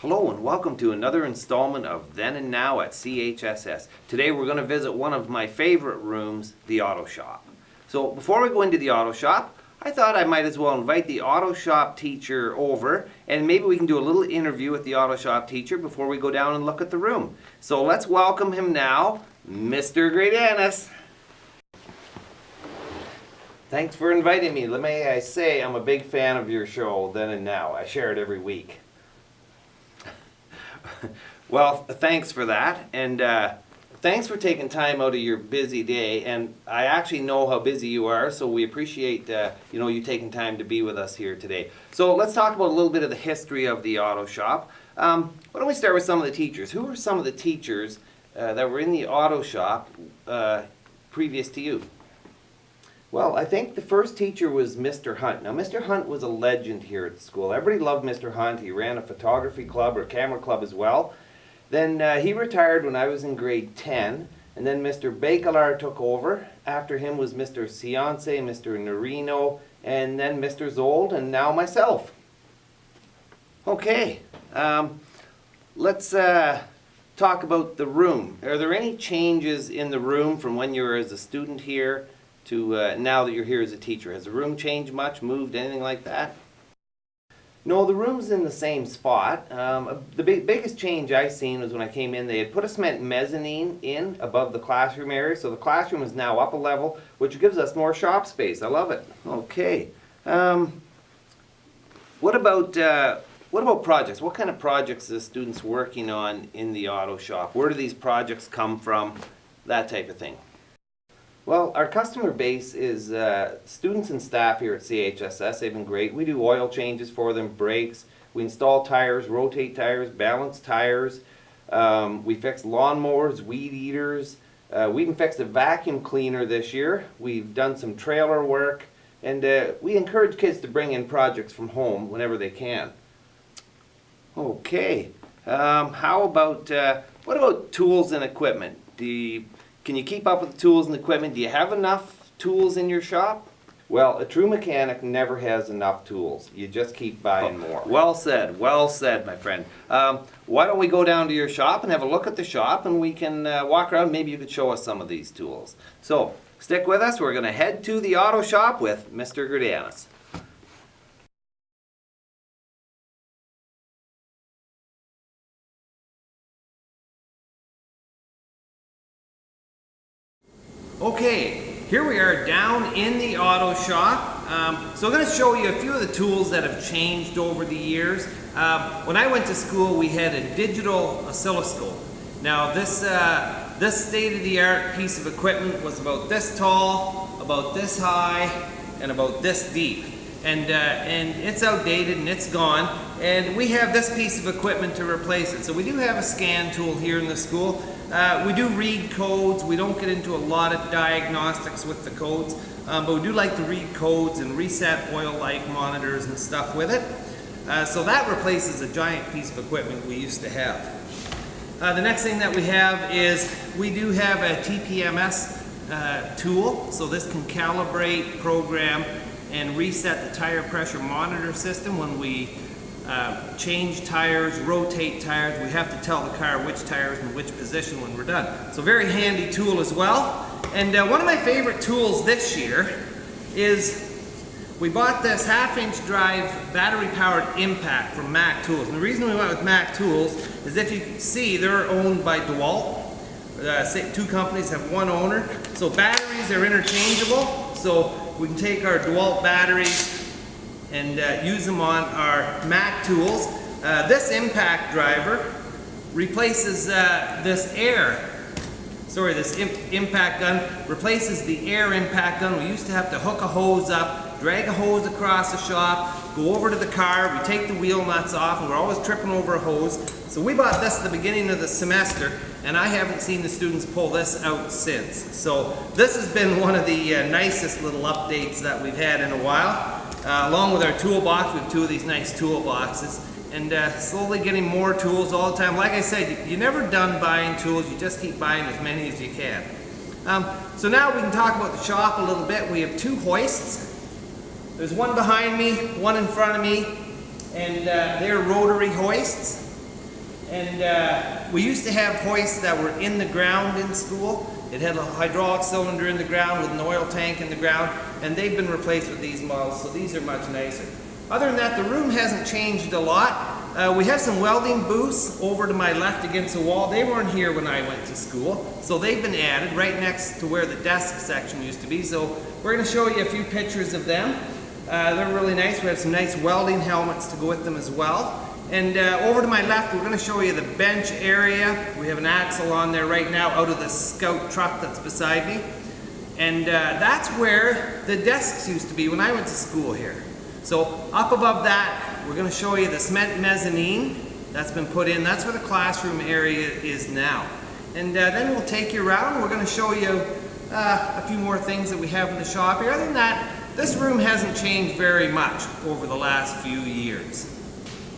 Hello and welcome to another installment of Then and Now at CHSS. Today we're going to visit one of my favorite rooms, the auto shop. So before we go into the auto shop, I thought I might as well invite the auto shop teacher over and maybe we can do a little interview with the auto shop teacher before we go down and look at the room. So let's welcome him now, Mr. Gradanis. Thanks for inviting me. May I say I'm a big fan of your show, Then and Now. I share it every week. Well, thanks for that, and thanks for taking time out of your busy day. And I actually know how busy you are, so we appreciate you taking time to be with us here today. So let's talk about a little bit of the history of the auto shop. Why don't we start with some of the teachers? Who were some of the teachers that were in the auto shop previous to you? Well, I think the first teacher was Mr. Hunt. Now, Mr. Hunt was a legend here at the school. Everybody loved Mr. Hunt. He ran a photography club or camera club as well. Then he retired when I was in grade 10, and then Mr. Bacalar took over. After him was Mr. Ciance, Mr. Nerino, and then Mr. Zold, and now myself. Okay, let's talk about the room. Are there any changes in the room from when you were as a student here to now that you're here as a teacher? Has the room changed much, moved, anything like that? No, the room's in the same spot. The biggest change I seen was when I came in, they had put a cement mezzanine in above the classroom area, so the classroom is now up a level, which gives us more shop space. I love it. Okay. What about projects? What kind of projects are the students working on in the auto shop? Where do these projects come from? That type of thing. Well, our customer base is students and staff here at CHSS. They've been great. We do oil changes for them, brakes. We install tires, rotate tires, balance tires. We fix lawnmowers, weed eaters. We even fixed a vacuum cleaner this year. We've done some trailer work. And we encourage kids to bring in projects from home whenever they can. Okay. What about tools and equipment? Can you keep up with the tools and equipment? Do you have enough tools in your shop? Well, a true mechanic never has enough tools. You just keep buying more. Well said, my friend. Why don't we go down to your shop and have a look at the shop, and we can walk around. Maybe you could show us some of these tools. So stick with us. We're going to head to the auto shop with Mr. Gradanis. Okay, here we are down in the auto shop. So I'm going to show you a few of the tools that have changed over the years. When I went to school, we had a digital oscilloscope. Now this state-of-the-art piece of equipment was about this tall, about this high, and about this deep. And it's outdated and it's gone. And we have this piece of equipment to replace it. So we do have a scan tool here in the school. We do read codes. We don't get into a lot of diagnostics with the codes, but we do like to read codes and reset oil light monitors and stuff with it. So that replaces a giant piece of equipment we used to have. The next thing that we have is we do have a TPMS tool. So this can calibrate, program, and reset the tire pressure monitor system. When we change tires, rotate tires, we have to tell the car which tire is in which position when we're done. So very handy tool as well. And one of my favorite tools this year is we bought this half-inch drive battery-powered impact from Mac Tools. And the reason we went with Mac Tools is, if you can see, they're owned by DeWalt. Two companies have one owner. So batteries are interchangeable. So we can take our DeWalt batteries and use them on our Mac Tools. This impact driver replaces this impact gun replaces the air impact gun. We used to have to hook a hose up, drag a hose across the shop, go over to the car, we take the wheel nuts off, and we're always tripping over a hose. So we bought this at the beginning of the semester, and I haven't seen the students pull this out since. So this has been one of the nicest little updates that we've had in a while. Along with our toolbox, we have two of these nice toolboxes, and slowly getting more tools all the time. Like I said, you're never done buying tools, you just keep buying as many as you can. So now we can talk about the shop a little bit. We have two hoists. There's one behind me, one in front of me, and they're rotary hoists. And we used to have hoists that were in the ground in school. It had a hydraulic cylinder in the ground with an oil tank in the ground, and they've been replaced with these models, so these are much nicer. Other than that, the room hasn't changed a lot. We have some welding booths over to my left against the wall. They weren't here when I went to school, so they've been added right next to where the desk section used to be. So we're going to show you a few pictures of them. They're really nice. We have some nice welding helmets to go with them as well. And over to my left, we're going to show you the bench area. We have an axle on there right now out of the Scout truck that's beside me. And that's where the desks used to be when I went to school here. So up above that, we're going to show you the cement mezzanine that's been put in. That's where the classroom area is now. And then we'll take you around. We're going to show you a few more things that we have in the shop here. Other than that, this room hasn't changed very much over the last few years.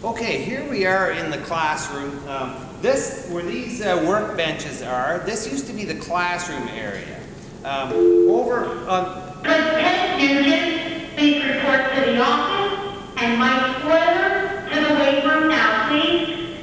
Okay, here we are in the classroom. Where these workbenches are, this used to be the classroom area. Over on... Ted Nugent, please report to the office, and Mike Spoiler to the weight room now, please.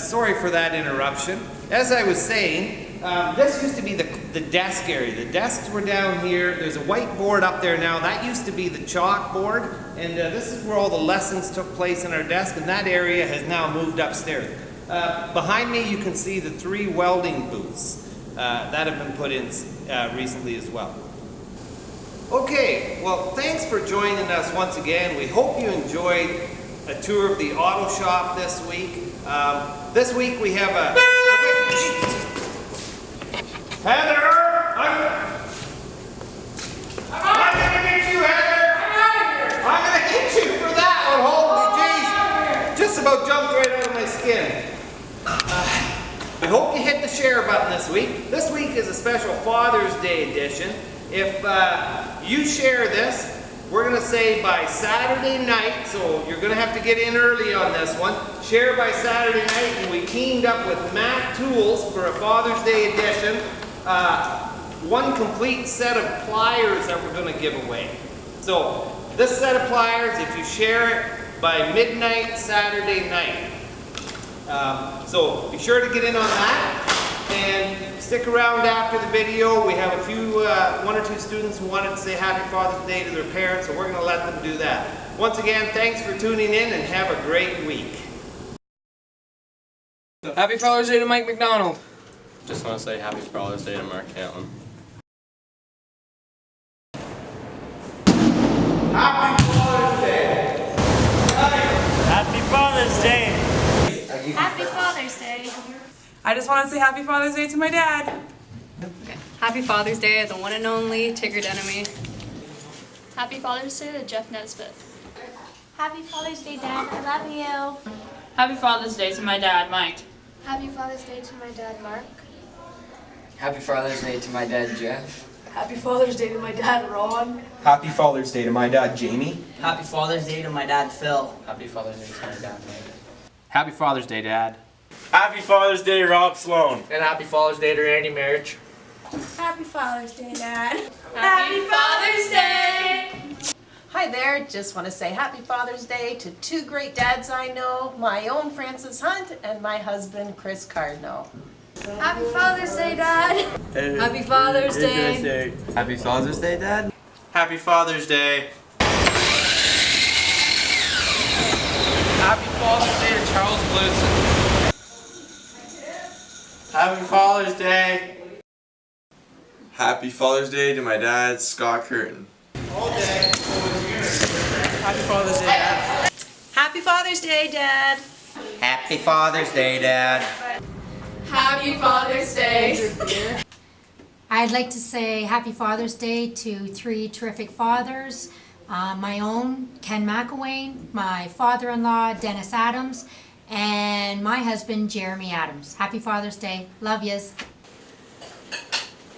Sorry for that interruption. As I was saying, this used to be the desk area. The desks were down here. There's a whiteboard up there now. That used to be the chalkboard. And this is where all the lessons took place in our desk. And that area has now moved upstairs. Behind me, you can see the 3 welding booths that have been put in recently as well. Okay, well, thanks for joining us once again. We hope you enjoyed a tour of the auto shop this week. This week we have a Heather! I'm gonna get you, Heather! I'm gonna get you for that one! Holy jeez! Just about jumped right out of my skin. I hope you hit the share button this week. This week is a special Father's Day edition. If you share this, we're going to say by Saturday night, so you're going to have to get in early on this one. Share by Saturday night, and we teamed up with Mac Tools for a Father's Day edition. One complete set of pliers that we're going to give away. So this set of pliers, if you share it by midnight Saturday night. So be sure to get in on that and stick around after the video. We have a few, 1 or 2 students who wanted to say Happy Father's Day to their parents, so we're going to let them do that. Once again, thanks for tuning in and have a great week. Happy Father's Day to Mike McDonald. Just want to say Happy Father's Day to Mark Cantlin. Happy Father's Day! Happy Father's Day! Happy Father's Day. I just want to say Happy Father's Day to my dad. Okay. Happy Father's Day, the one and only Tigger Denemy. Happy Father's Day to Jeff Nesbitt. Happy Father's Day, Dad. I love you. Happy Father's Day to my dad, Mike. Happy Father's Day to my dad, Mark. Happy Father's Day to my dad, Jeff. Happy Father's Day to my dad, Ron. Happy Father's Day to my dad, Jamie. Happy Father's Day to my dad, Phil. Happy Father's Day to my dad, Mike. Happy Father's Day, Dad. Happy Father's Day, Rob Sloan. And Happy Father's Day to Randy Marriage. Happy Father's Day, Dad. Happy Father's Day! Hi there, just want to say Happy Father's Day to 2 great dads I know, my own Francis Hunt and my husband Chris Cardinal. Happy Father's Day, Dad. Happy Father's Day. Happy Father's Day, Dad. Happy Father's Day. Happy Father's Day to Charles Blutzen. Happy Father's Day. Happy Father's Day to my dad, Scott Curtin. Happy Father's Day, Dad. Happy Father's Day, Dad. Happy Father's Day, Dad. Happy Father's Day! I'd like to say Happy Father's Day to 3 terrific fathers. My own, Ken McElwain, my father-in-law, Dennis Adams, and my husband, Jeremy Adams. Happy Father's Day. Love yous.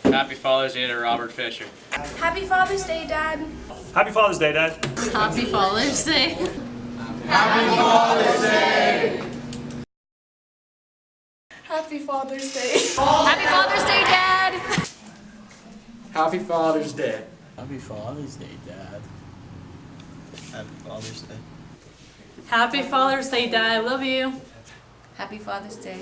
Happy Father's Day to Robert Fisher. Happy Father's Day, Dad. Happy Father's Day, Dad. Happy Father's Day. Happy Father's Day. Happy Father's Day. Happy Father's Day, Dad. Happy Father's Day. Happy Father's Day, Dad. Happy Father's Day. Happy Father's Day, Dad. I love you. Happy Father's Day.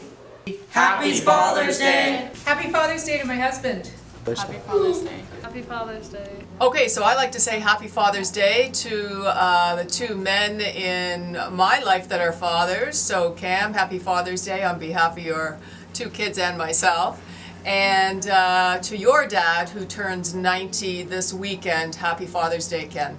Happy Father's Day. Happy Father's Day to my husband. Happy Father's Day. Happy Father's Day. Okay, so I like to say Happy Father's Day to the two men in my life that are fathers. So Cam, Happy Father's Day on behalf of your two kids and myself. And to your dad who turns 90 this weekend, Happy Father's Day, Ken.